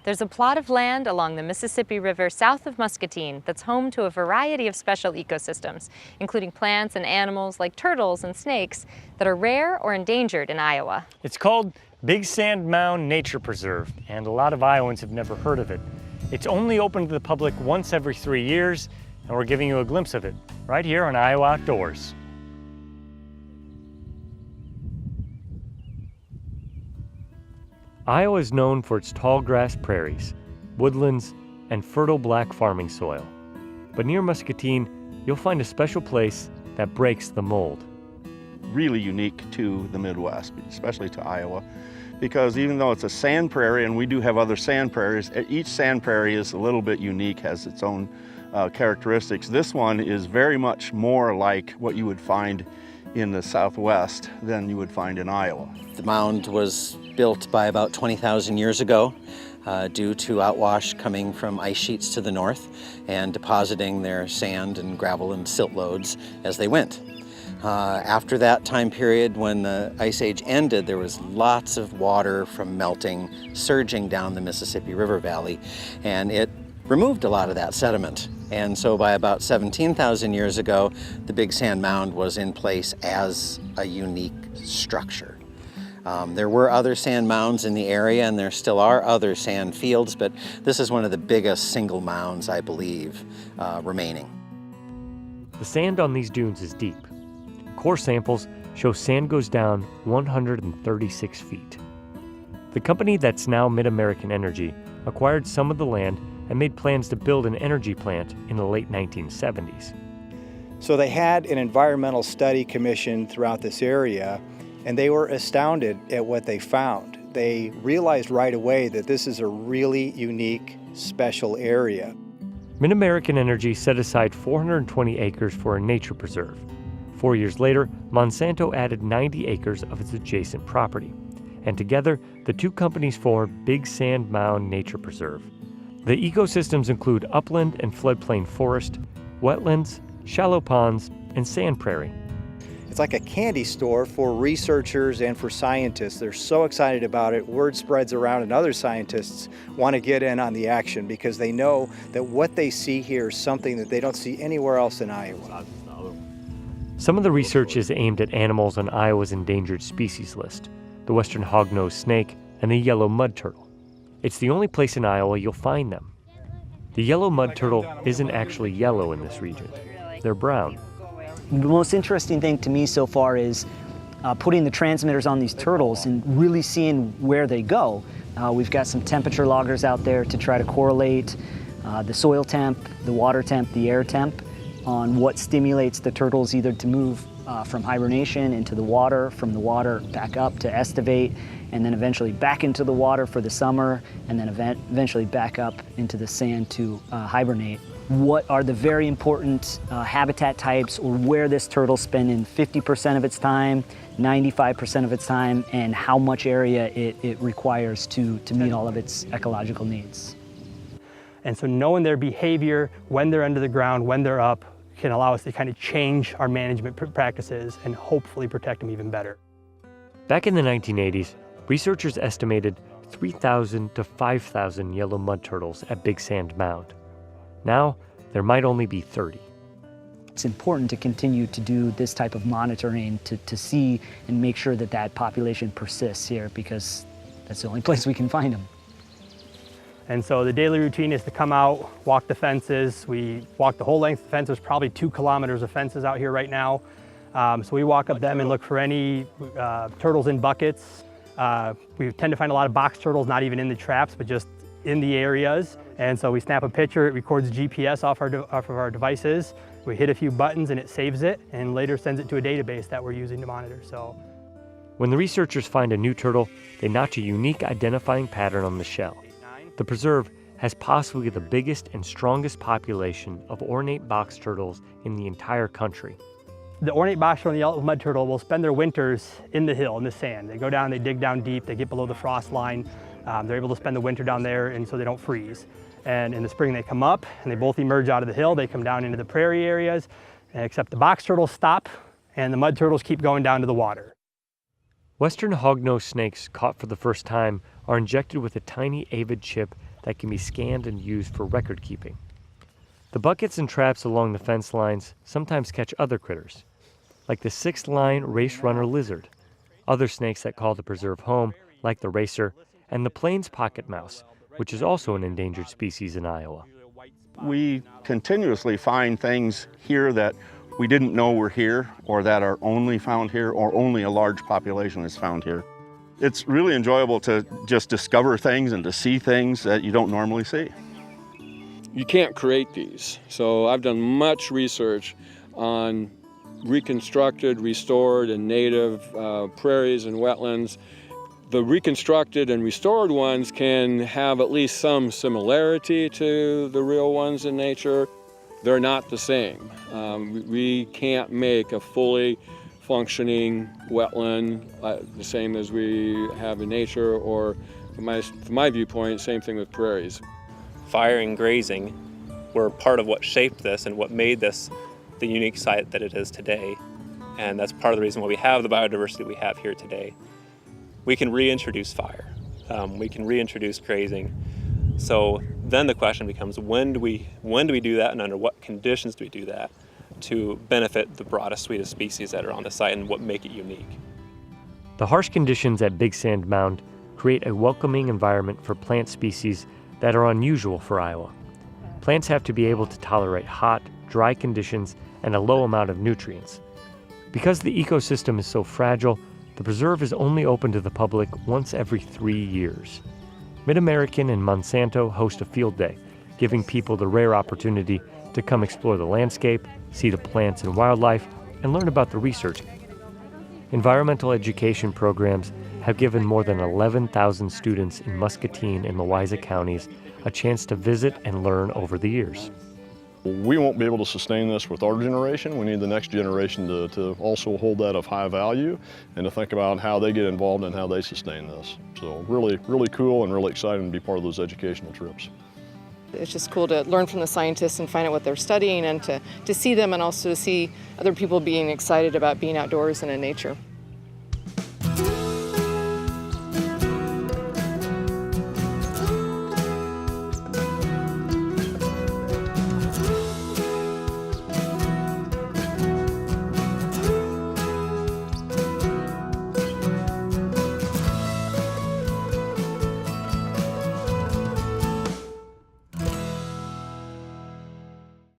There's a plot of land along the Mississippi River south of Muscatine that's home to a variety of special ecosystems, including plants and animals like turtles and snakes that are rare or endangered in Iowa. It's called Big Sand Mound Nature Preserve, and a lot of Iowans have never heard of it. It's only open to the public once every 3 years, and we're giving you a glimpse of it right here on Iowa Outdoors. Iowa is known for its tall grass prairies, woodlands, and fertile black farming soil. But near Muscatine, you'll find a special place that breaks the mold. Really unique to the Midwest, especially to Iowa, because even though it's a sand prairie, and we do have other sand prairies, each sand prairie is a little bit unique, has its own characteristics. This one is very much more like what you would find in the Southwest than you would find in Iowa. The mound was built by about 20,000 years ago due to outwash coming from ice sheets to the north and depositing their sand and gravel and silt loads as they went. After that time period, when the Ice Age ended, there was lots of water from melting surging down the Mississippi River Valley, and it removed a lot of that sediment. And so by about 17,000 years ago, the Big Sand Mound was in place as a unique structure. There were other sand mounds in the area, and there still are other sand fields, but this is one of the biggest single mounds, I believe, remaining. The sand on these dunes is deep. Core samples show sand goes down 136 feet. The company that's now Mid-American Energy acquired some of the land and made plans to build an energy plant in the late 1970s. So they had an environmental study commission throughout this area, and they were astounded at what they found. They realized right away that this is a really unique, special area. Mid-American Energy set aside 420 acres for a nature preserve. 4 years later, Monsanto added 90 acres of its adjacent property, and together, the two companies formed Big Sand Mound Nature Preserve. The ecosystems include upland and floodplain forest, wetlands, shallow ponds, and sand prairie. It's like a candy store for researchers and for scientists. They're so excited about it. Word spreads around, and other scientists want to get in on the action because they know that what they see here is something that they don't see anywhere else in Iowa. Some of the research is aimed at animals on Iowa's endangered species list, the western hognose snake and the yellow mud turtle. It's the only place in Iowa you'll find them. The yellow mud turtle isn't actually yellow in this region. They're brown. The most interesting thing to me so far is putting the transmitters on these turtles and really seeing where they go. We've got some temperature loggers out there to try to correlate the soil temp, the water temp, the air temp on what stimulates the turtles either to move from hibernation into the water, from the water back up to estivate, and then eventually back into the water for the summer, and then eventually back up into the sand to hibernate. What are the very important habitat types, or where this turtle's spending 50% of its time, 95% of its time, and how much area it requires to meet all of its ecological needs. And so knowing their behavior, when they're under the ground, when they're up, can allow us to kind of change our management practices and hopefully protect them even better. Back in the 1980s, researchers estimated 3,000 to 5,000 yellow mud turtles at Big Sand Mound. Now, there might only be 30. It's important to continue to do this type of monitoring to see and make sure that that population persists here, because that's the only place we can find them. And so the daily routine is to come out, walk the fences. We walk the whole length of the fence. There's probably 2 kilometers of fences out here right now. So we walk up them and look for any turtles in buckets. We tend to find a lot of box turtles, not even in the traps, but just in the areas. And so we snap a picture, it records GPS off of our devices. We hit a few buttons and it saves it, and later sends it to a database that we're using to monitor. So, when the researchers find a new turtle, they notch a unique identifying pattern on the shell. The preserve has possibly the biggest and strongest population of ornate box turtles in the entire country. The ornate box turtle and the yellow mud turtle will spend their winters in the hill, in the sand. They go down, they dig down deep, they get below the frost line. They're able to spend the winter down there, and so they don't freeze. And in the spring they come up, and they both emerge out of the hill. They come down into the prairie areas, except the box turtles stop, and the mud turtles keep going down to the water. Western hognose snakes caught for the first time are injected with a tiny avid chip that can be scanned and used for record keeping. The buckets and traps along the fence lines sometimes catch other critters, like the 6-line race runner lizard, other snakes that call the preserve home, like the racer, and the plains pocket mouse, which is also an endangered species in Iowa. We continuously find things here that we didn't know were here, or that are only found here, or only a large population is found here. It's really enjoyable to just discover things and to see things that you don't normally see. You can't create these. So I've done much research on reconstructed, restored, and native prairies and wetlands. The reconstructed and restored ones can have at least some similarity to the real ones in nature. They're not the same. We can't make a fully functioning wetland the same as we have in nature, or from my viewpoint, same thing with prairies. Fire and grazing were part of what shaped this and what made this the unique site that it is today. And that's part of the reason why we have the biodiversity we have here today. We can reintroduce fire. We can reintroduce grazing. So then the question becomes, when do we do that, and under what conditions do we do that to benefit the broadest suite of species that are on the site and what make it unique? The harsh conditions at Big Sand Mound create a welcoming environment for plant species that are unusual for Iowa. Plants have to be able to tolerate hot, dry conditions and a low amount of nutrients. Because the ecosystem is so fragile, the preserve is only open to the public once every 3 years. Mid-American and Monsanto host a field day, giving people the rare opportunity to come explore the landscape, see the plants and wildlife, and learn about the research. Environmental education programs have given more than 11,000 students in Muscatine and Louisa counties a chance to visit and learn over the years. We won't be able to sustain this with our generation. We need the next generation to also hold that of high value and to think about how they get involved and how they sustain this. So really, really cool and really exciting to be part of those educational trips. It's just cool to learn from the scientists and find out what they're studying, and to see them, and also to see other people being excited about being outdoors and in nature.